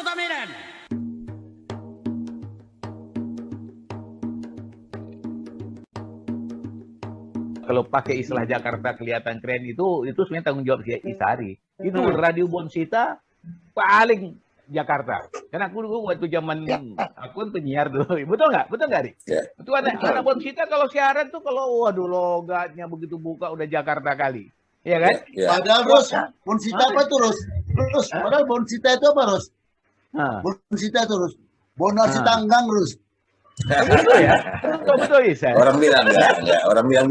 Kota Medan. Kalau pakai istilah Jakarta kelihatan keren itu sebenarnya tanggung jawab Isari. Itu Radio Bonsita paling Jakarta. Karena aku dulu waktu zaman aku kan penyiar dulu. Betul nggak? Betul nggak, Rik? Ya. Itu anak Bonsita kalau siaran tuh kalau waduh logatnya begitu buka udah Jakarta kali. Iya kan? Ya. Padahal Rus, Bonsita apa tuh Rus? Rus, padahal Bonsita itu apa Rus? Bonsita itu Rus. Bonar si tanggang Rus. Betul ya? Betul Isa. Orang bilang enggak. Orang bilang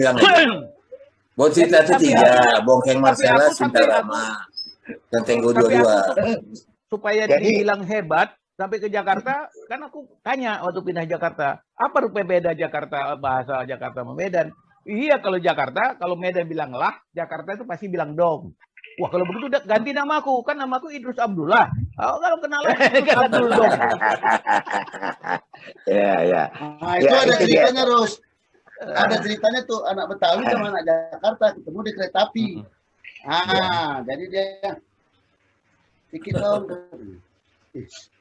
Bonsita itu 3, Bongkeng Marcella, Sinta Rama, dan Tenggo 22. Supaya dibilang hebat sampai ke Jakarta, kan aku tanya waktu pindah Jakarta, apa rupanya beda Jakarta, bahasa Jakarta sama Medan? Iya, kalau Jakarta, kalau Medan bilang lah, Jakarta itu pasti bilang dong. Wah, kalau begitu ganti namaku, kan namaku Idrus Abdullah. Oh, kalau kenal kan Abdul dong. Ya. Nah, itu ada ceritanya, Rus. Ada ceritanya tuh anak Betawi sama anak Jakarta ketemu di kereta api. Jadi dia sikit dong.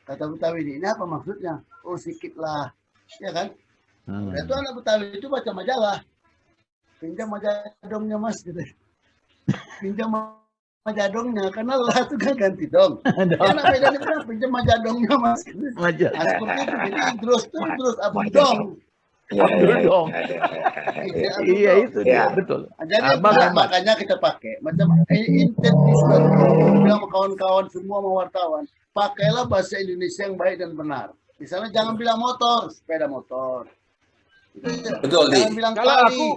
Kata Betawi ini apa maksudnya? Oh, sikit lah. Ya kan? Itu anak Betawi itu baca majalah. Pinjam majadongnya Mas gitu. Pinjam majadongnya karena lah itu kan ganti dong. Anak Medan itu kan pinjam majadongnya Mas. Nah, seperti itu. Jadi terus Abdul dong. Abdul dong. Iya itu dia betul. Jadi makanya kita pakai macam intens bilang kawan-kawan semua mau wartawan, pakailah bahasa Indonesia yang baik dan benar. Misalnya jangan bilang motor, sepeda motor. Betul, Di.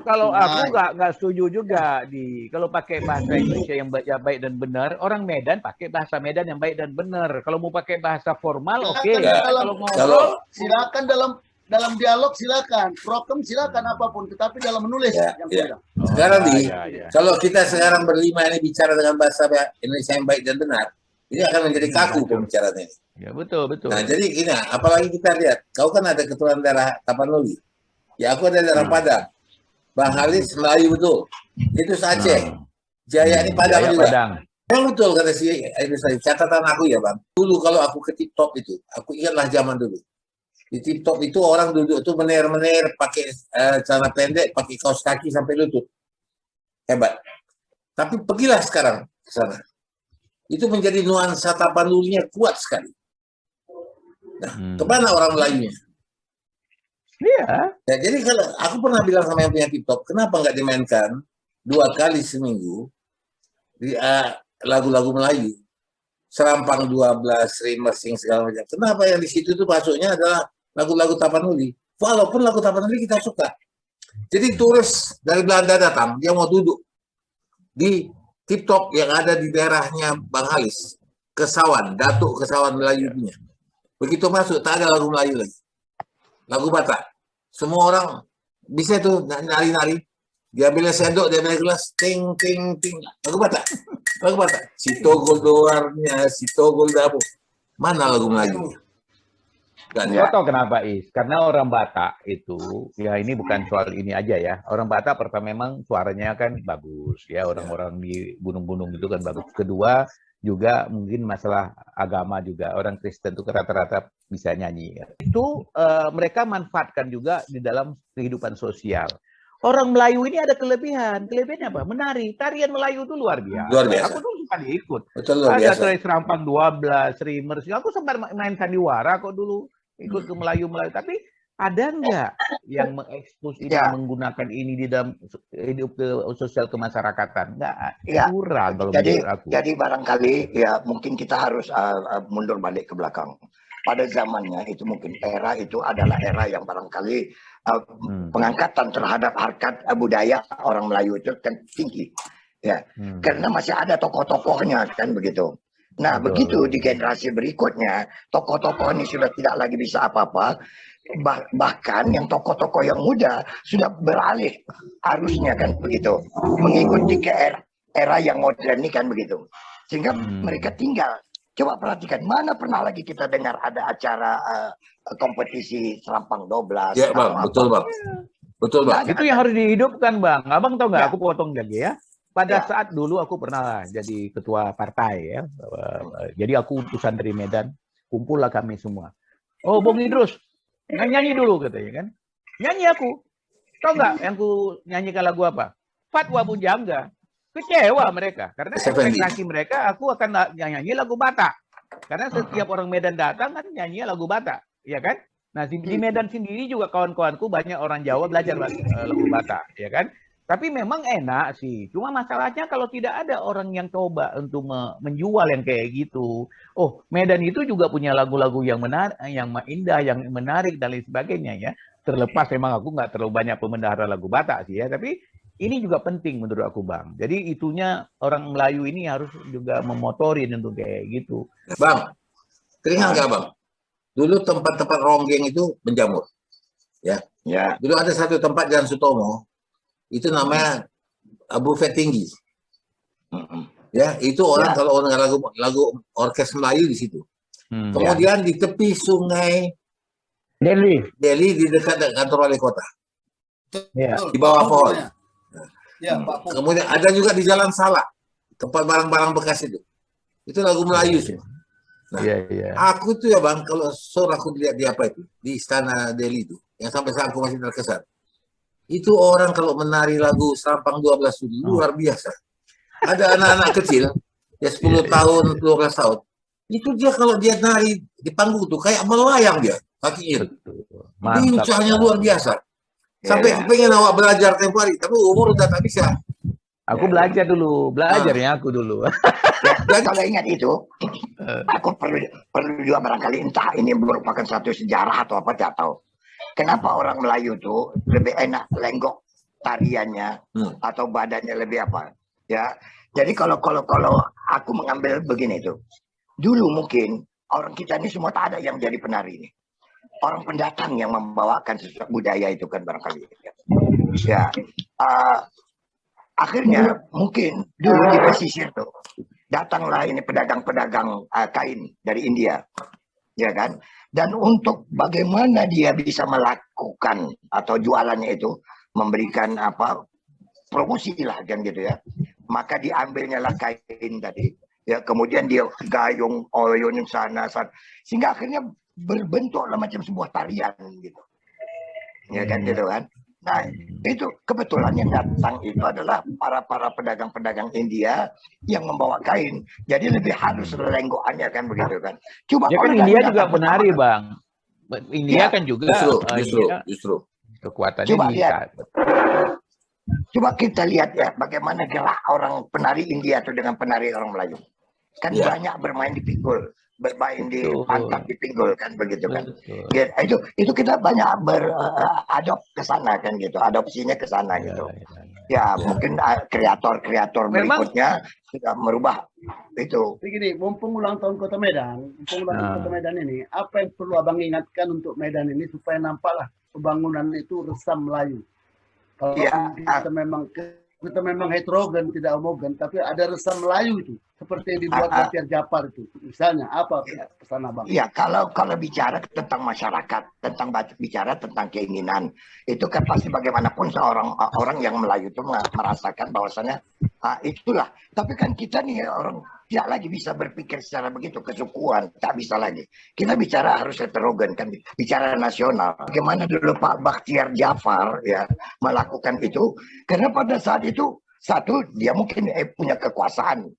Kalau aku nggak setuju juga kalau pakai bahasa Indonesia yang baik dan benar, orang Medan pakai bahasa Medan yang baik dan benar. Kalau mau pakai bahasa formal, oke. Kalau silakan dalam dialog silakan, prokem silakan apapun, tetapi dalam menulis yang bilang. Sekarang kalau kita sekarang berlima ini bicara dengan bahasa Indonesia yang baik dan benar, ini akan menjadi kaku pembicaraan ini. Ya betul. Nah jadi gini, apalagi kita lihat, kau kan ada keturunan daerah Tapanuli, ya aku ada daerah Padang, Bang Halis Melayu betul, itu Aceh, Jaya ini Padang juga. Yang betul kata si Idrus, catatan aku ya Bang. Dulu kalau aku ke TikTok itu, aku ingatlah zaman dulu. Di TikTok itu orang duduk tuh mener-mener pakai celana pendek, pakai kaos kaki sampai lutut. Hebat. Tapi pergilah sekarang ke sana. Itu menjadi nuansa Tapanulinya kuat sekali. Nah, kemana orang Melayunya? Iya. Ya, jadi kalau aku pernah bilang sama yang punya TikTok, kenapa nggak dimainkan 2 kali seminggu di lagu-lagu Melayu? Serampang 12, Rimmersing segala macam. Kenapa yang di situ tuh masuknya adalah lagu-lagu Tapanuli? Walaupun lagu Tapanuli kita suka. Jadi turis dari Belanda datang, dia mau duduk di TikTok yang ada di daerahnya Bang Halis, Kesawan, Datuk Kesawan Melayu punya. Begitu masuk, tak ada lagu Melayu lagi. Lagu Batak. Semua orang bisa tuh nari-nari. Dia ambil sendok, dia ambil gelas, ting. Lagu Batak. Sitogol doarnya, Sitogol dabu. Mana lagu Melayu? Kau tahu kenapa Is? Karena orang Batak itu, ya ini bukan soal ini aja ya. Orang Batak pertama memang suaranya kan bagus ya, orang-orang di gunung-gunung itu kan bagus. Kedua juga mungkin masalah agama juga, orang Kristen itu rata-rata bisa nyanyi. Itu mereka manfaatkan juga di dalam kehidupan sosial. Orang Melayu ini ada kelebihan. Kelebihannya apa? Menari. Tarian Melayu itu luar biasa. Luar biasa. Aku tuh suka diikut. Betul, luar biasa. Ada Serampang 12, Rimers. Aku sempat main sandiwara kok dulu. Ikut ke Melayu-Melayu. Tapi ada nggak yang mengekspos ini, menggunakan ini di dalam hidup sosial kemasyarakatan? Nggak. Kurang kalau menurut aku. Jadi barangkali ya mungkin kita harus mundur balik ke belakang. Pada zamannya itu mungkin era itu adalah era yang barangkali pengangkatan terhadap harkat budaya orang Melayu itu kan tinggi, ya, karena masih ada tokoh-tokohnya kan begitu. Nah begitu di generasi berikutnya tokoh-tokoh ini sudah tidak lagi bisa apa-apa, bahkan yang tokoh-tokoh yang muda sudah beralih arusnya kan begitu, mengikuti ke era yang modern ini kan begitu, sehingga mereka tinggal. Coba perhatikan, mana pernah lagi kita dengar ada acara kompetisi Serampang 12. Ya Bang, betul Bang. Betul Bang. Itu yang harus dihidupkan Bang. Abang tahu nggak, aku potong lagi ya. Pada saat dulu aku pernah jadi ketua partai ya. Jadi aku utusan dari Medan. kumpullah kami semua. Oh, Bung Idrus, nyanyi dulu katanya kan. Nyanyi aku. Tahu nggak yang ku nyanyikan lagu apa? Fatwa Bujangga. Kecewa mereka karena ekspektasi mereka aku akan nyanyi lagu Batak. Karena setiap orang Medan datang kan nyanyi lagu Batak, ya kan? Nah, di Medan sendiri juga kawan-kawanku banyak orang Jawa belajar lagu Batak, ya kan? Tapi memang enak sih. Cuma masalahnya kalau tidak ada orang yang coba untuk menjual yang kayak gitu. Oh, Medan itu juga punya lagu-lagu yang menarik, yang indah, yang menarik dan lain sebagainya ya. Terlepas memang aku nggak terlalu banyak pemendahara lagu Batak sih ya, tapi ini juga penting menurut aku Bang. Jadi itunya orang Melayu ini harus juga memotorin untuk kayak gitu. Bang, teringat nggak Bang? Dulu tempat-tempat ronggeng itu menjamur. Ya. Ya. Dulu ada satu tempat Jalan Sutomo, itu namanya Buffet Tinggi. Ya, itu orang kalau orang lagu orkes Melayu di situ. Kemudian di tepi sungai Delhi di dekat kantor wali kota. Ya. Di bawah pohon. Ya, Kemudian ada juga di Jalan Salak, tempat barang-barang bekas itu. Itu lagu Melayu semua. Nah, aku tuh ya Bang, kalau sore aku lihat di apa itu, di Istana Delhi itu, yang sampai sekarang aku masih terkesan. Itu orang kalau menari lagu Serampang 12 Juli luar biasa. Ada anak-anak kecil, ya 10 tahun, 12 tahun. Itu dia kalau dia nari di panggung tuh kayak melayang dia kakinya. Lincahnya luar biasa. Sampai pengen awak belajar tempo hari, tapi umur udah tak bisa. Aku belajar dulu, belajarnya aku dulu. Dan kalau ingat itu, aku perlu juga barangkali entah ini merupakan satu sejarah atau apa, tidak tahu. Kenapa orang Melayu tuh lebih enak lenggok tariannya atau badannya lebih apa? Ya, jadi kalau aku mengambil begini tuh, dulu mungkin orang kita ini semua tak ada yang jadi penari ini. Orang pendatang yang membawakan sesuatu budaya itu kan barangkali. Ya, akhirnya mungkin dulu di pesisir tuh datanglah ini pedagang-pedagang kain dari India, ya kan? Dan untuk bagaimana dia bisa melakukan atau jualannya itu memberikan apa promosi lah kan gitu ya. Maka diambilnya lah kain tadi, ya kemudian dia gayung oyun sana sehingga akhirnya berbentuklah macam sebuah tarian gitu, ya kan gitu kan. Nah itu kebetulan yang datang itu adalah para pedagang-pedagang India yang membawa kain, jadi lebih halus lenggokannya kan begitu kan. Coba ya kan India juga penari Bang. India kan juga justru kekuatannya coba bisa. Lihat. Coba kita lihat ya bagaimana gerak orang penari India itu dengan penari orang Melayu. Kan banyak bermain di pinggul, bermain di pantat di pinggul kan begitu kan. Ya, itu kita banyak beradop ke sana kan gitu, adopsinya ke sana gitu. Ya mungkin kreator berikutnya sudah merubah itu. Begini, mumpung ulang tahun Kota Medan, Kota Medan ini, apa yang perlu Abang ingatkan untuk Medan ini supaya nampaklah pembangunan itu resam Melayu. Kalau kita memang heterogen, tidak homogen, tapi ada resam Melayu itu, seperti yang dibuat Batiar Japar itu. Misalnya, apa pesan Abang? Iya, kalau bicara tentang masyarakat, bicara tentang keinginan, itu kan pasti bagaimanapun seorang orang yang Melayu itu merasakan bahwasannya itulah. Tapi kan kita nih orang tidak lagi bisa berpikir secara begitu kesukuan, tak bisa lagi. Kita bicara harus heterogen kan, bicara nasional. Bagaimana dulu Pak Batiar Japar ya melakukan itu? Karena pada saat itu satu dia mungkin punya kekuasaan,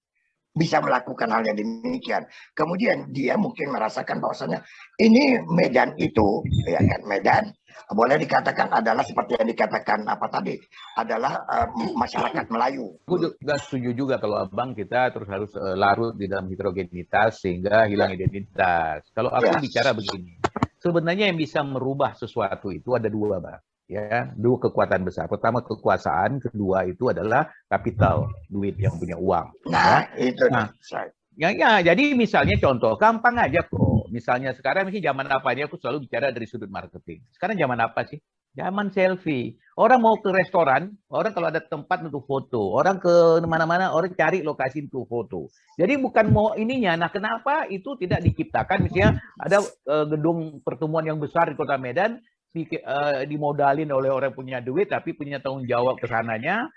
bisa melakukan hal yang demikian. Kemudian dia mungkin merasakan bahwasannya ini Medan itu, ya kan Medan boleh dikatakan adalah seperti yang dikatakan apa tadi adalah masyarakat Melayu. Aku juga setuju juga kalau Abang kita terus harus larut di dalam heterogenitas sehingga hilang identitas. Kalau aku bicara begini, sebenarnya yang bisa merubah sesuatu itu ada dua Bang. Ya, dua kekuatan besar. Pertama kekuasaan, kedua itu adalah kapital, duit yang punya uang. Nah, ya. itu. Jadi misalnya contoh, gampang aja kok. Misalnya sekarang mungkin zaman apa aja aku selalu bicara dari sudut marketing. Sekarang zaman apa sih? Zaman selfie. Orang mau ke restoran, orang kalau ada tempat untuk foto. Orang ke mana-mana, orang cari lokasi untuk foto. Jadi bukan mau ininya. Nah, kenapa itu tidak diciptakan? Misalnya ada gedung pertemuan yang besar di Kota Medan, dimodalin oleh orang punya duit tapi punya tanggung jawab ke sananya,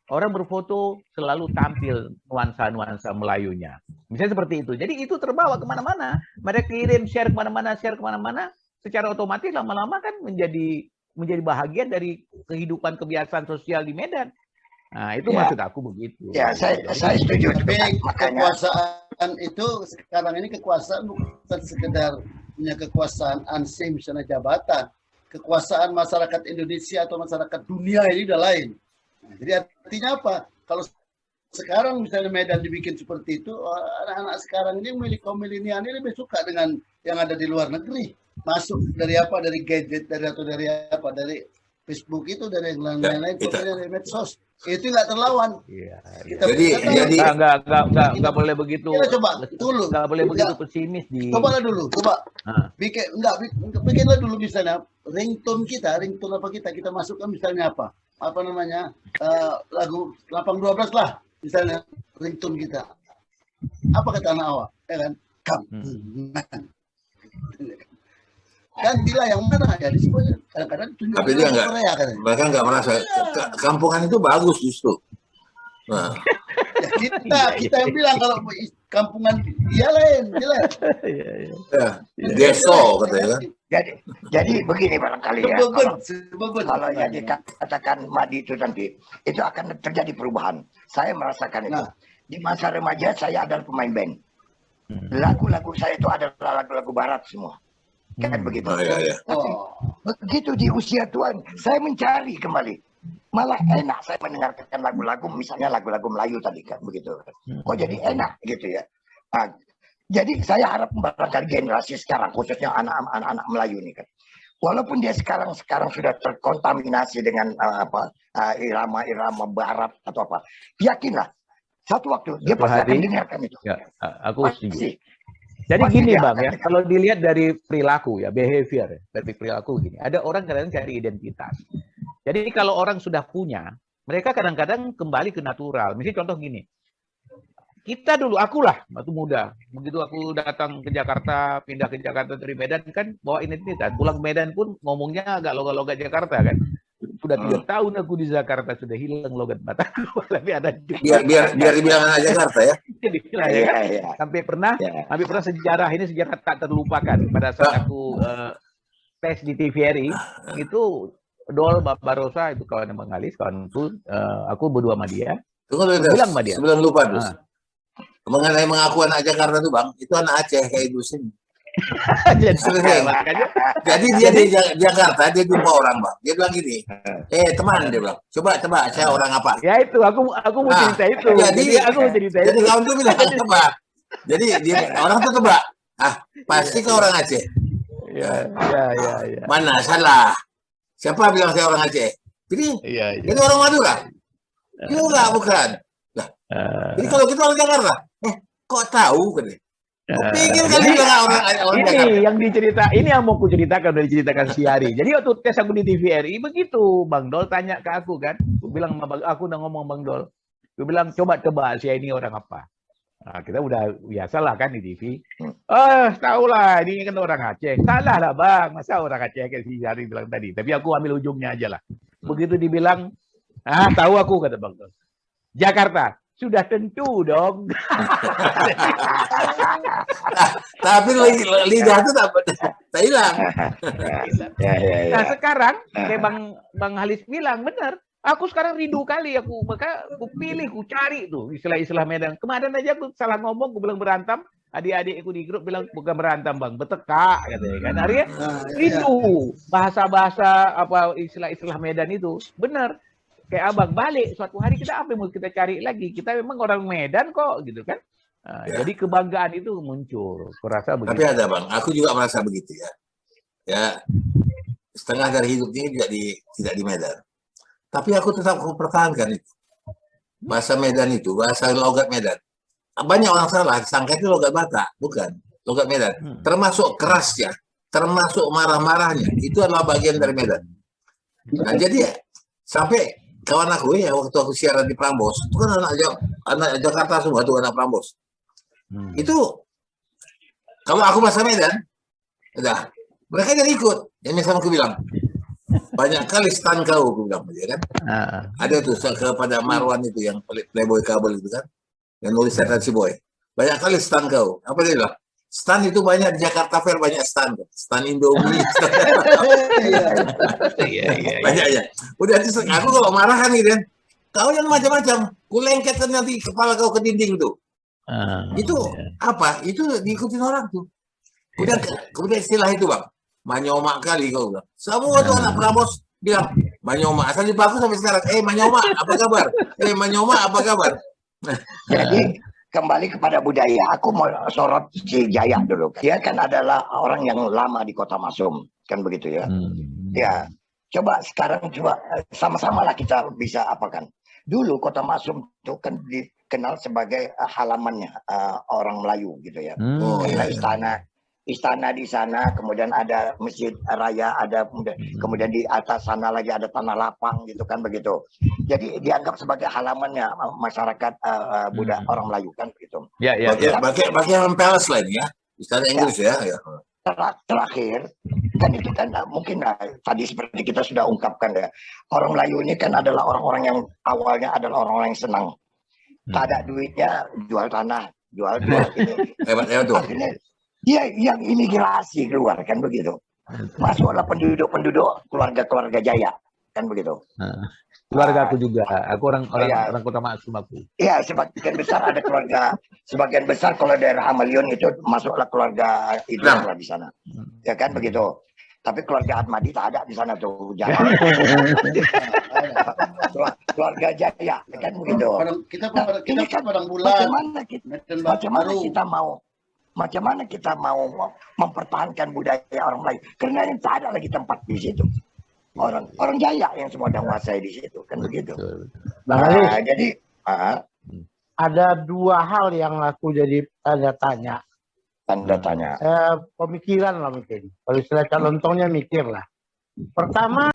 orang berfoto selalu tampil nuansa-nuansa Melayunya. Misalnya seperti itu. Jadi itu terbawa kemana-mana. mereka kirim share kemana-mana, secara otomatis lama-lama kan menjadi bahagian dari kehidupan kebiasaan sosial di Medan. Nah, itu Ya. maksud aku begitu. Ya, saya setuju. Tapi Makanya kekuasaan itu sekarang ini kekuasaan bukan sekedar punya kekuasaan ansih misalnya jabatan. Kekuasaan masyarakat Indonesia atau masyarakat dunia ini udah lain. Nah, jadi artinya apa? Kalau sekarang misalnya Medan dibikin seperti itu, anak-anak sekarang ini kaum milenial ini lebih suka dengan yang ada di luar negeri. Masuk dari apa? Dari gadget, dari apa? Dari Facebook itu, dari yang lain-lain, pokoknya dari medsos. Itu nggak terlawan. Iya. Jadi Nggak boleh begitu. Kita coba dulu. Nggak boleh begitu pesimis di. Cobalah dulu, bikinlah dulu misalnya ringtone apa kita masukkan misalnya apa namanya lagu 812 lah misalnya ringtone kita. Apa kata anak awak, ya kan? Gantilah yang mana ya disebutnya. Kadang-kadang tunjuk tapi dia Korea kan. mereka nggak merasa kampungan itu bagus justru. Nah, Ya, kita yang bilang kalau kampungan dia lain. ya, dia so katanya kan. jadi begini barangkali ya. Kalau yang dikatakan Madi itu nanti, itu akan terjadi perubahan. Saya merasakan itu. Di masa remaja saya adalah pemain band. Lagu-lagu saya itu adalah lagu-lagu barat semua. Kan begitu. Iya. Begitu di usia tuan, saya mencari kembali. Malah enak saya mendengarkan lagu-lagu, misalnya lagu-lagu Melayu tadi kan begitu. Kok jadi enak gitu ya. Nah, jadi saya harap barangkali generasi sekarang, khususnya anak-anak Melayu ini kan, walaupun dia sekarang sudah terkontaminasi dengan irama-irama barat atau apa, yakinlah satu waktu dia pasti akan dengarkan itu. Ya, aku setuju. Jadi gini Bang ya, kalau dilihat dari perilaku ya, behavior, dari perilaku gini, ada orang kadang-kadang cari identitas. Jadi kalau orang sudah punya, mereka kadang-kadang kembali ke natural. Misalnya contoh gini, kita dulu, akulah waktu muda, begitu aku datang ke Jakarta, pindah ke Jakarta dari Medan kan, bawa identitas. Pulang ke Medan pun ngomongnya agak logat-logat Jakarta kan. Sudah 3 tahun aku di Jakarta, sudah hilang logat Batakku. Tapi ada biar dibilang anak Jakarta ya. Sampai pernah sejarah tak terlupakan pada saat aku tes di TVRI itu Dol Barbarossa itu kawan Bang Alis, kawan itu aku berdua sama dia. Tunggu bilang sama dia. Sebelum lupa terus. Mengenai mengaku anak Jakarta tuh Bang, itu anak Aceh kayak itu sih. Jadi dia di Jakarta, dia jumpa orang Bang. Dia bilang gini, teman dia bilang, coba saya orang apa? Ya itu, aku mau cerita itu. Jadi aku mau cerita itu. Jadi kawan tuh bilang tebak. Jadi orang tuh tebak. Pasti ke orang Aceh. Ya. Mana salah? Siapa bilang saya orang Aceh? Jadi itu orang Madura. Juga bukan. Nah, jadi kalau kita orang Jakarta, kok tahu kan? Pikir kali orang Jakarta. Yang dicerita, ini yang mau aku ceritakan, udah diceritakan si Hari. Jadi waktu tes aku di TVRI begitu, Bang Dol tanya ke aku kan, aku bilang aku udah ngomong Bang Dol, aku bilang coba tebak si ini orang apa. Nah, kita udah biasalah kan di TV. Tahulah ini kan orang Aceh. Salah lah Bang, masa orang Aceh kayak si Hari bilang tadi. Tapi aku ambil ujungnya aja lah. Begitu dibilang, tahu aku kata Bang Dol. Jakarta. Sudah tentu dong. Tapi lidah itu tak hilang. Nah sekarang kayak Bang Halis bilang benar. Aku sekarang rindu kali maka aku pilih, aku cari tuh istilah-istilah Medan. Kemarin aja aku salah ngomong, aku bilang berantem. Adik-adikku di grup bilang bukan berantem Bang, bertekak katanya kan. Akhirnya rindu bahasa-bahasa apa istilah-istilah Medan itu. Benar. Kayak abang balik suatu hari kita apa yang mau kita cari lagi, kita memang orang Medan kok gitu kan. Jadi kebanggaan itu muncul, kurasa begitu. Tapi ada Bang, aku juga merasa begitu ya setengah dari hidup ini tidak di Medan, tapi aku tetap pertahankan itu bahasa Medan, itu bahasa logat Medan. Banyak orang salah sangka itu logat Batak, bukan logat Medan. Termasuk kerasnya, termasuk marah-marahnya, itu adalah bagian dari Medan. Nah jadi sampai kawan aku ya waktu aku siaran di Prambos, itu kan anak Jakarta semua tuh, anak Prambos. Itu kalau aku bahasa Medan, udah mereka jadi ikut. Yang misalnya aku bilang banyak kali stan kau, aku bilang ya kan. Ada tuh kepada Marwan itu yang playboy kabel itu kan, yang nulis si boy. Banyak kali stan kau. Apa dia bilang? Stan itu banyak di Jakarta Fair, banyak stan. Stan Indomie, stan Iya, iya, iya. banyak ya. Udah aku kalau marah kan gitu kan, kau yang macam-macam, kulengketkan nanti kepala kau ke dinding tuh. Ah, Itu iya. apa? Itu diikutin orang tuh. Udah, kemudian istilah itu bang, manyomak kali kau bilang. Semua tuh anak Prambors bilang manyomak. Asal dipakai sampai sekarang. Manyomak, apa kabar? Manyomak, apa kabar? Jadi kembali kepada budaya, aku mau sorot si Jaya dulu. Dia kan adalah orang yang lama di Kota Masum, kan begitu ya. Ya, coba sekarang sama-sama lah kita bisa apakan. Dulu Kota Masum itu kan dikenal sebagai halamannya orang Melayu gitu ya. Karena istana di sana, kemudian ada masjid raya, ada kemudian di atas sana lagi ada tanah lapang gitu kan begitu. Jadi dianggap sebagai halamannya masyarakat orang Melayu kan begitu. Ya, ya, Pakai palace lah ini ya, istana Inggris ya. Terakhir kan itu kan mungkin tadi seperti kita sudah ungkapkan ya, orang Melayu ini kan adalah orang-orang yang awalnya adalah orang-orang yang senang, tak ada duitnya jual tanah, jual ini. Hebat tuh. Akhirnya dia yang imigrasi keluar kan begitu, masuklah penduduk keluarga Jaya kan begitu. Keluarga aku juga, aku orang Kota Masum aku. Iya, sebagian besar ada keluarga, sebagian besar kalau daerah Amalion itu masuklah keluarga itu lah di sana, ya kan begitu. Tapi keluarga Ahmadi tak ada di sana tuh, jangan. Keluarga Jaya, kan begitu. Kita padang bulan. Macam mana kita mau mempertahankan budaya orang Melayu? Karena yang tak ada lagi tempat di situ. Orang Jaya yang semua dah menguasai di situ, kan begitu. Jadi ada dua hal yang aku jadi tanda tanya. Pemikiran lah mungkin. Kalau istilah calontongnya mikir lah. Pertama,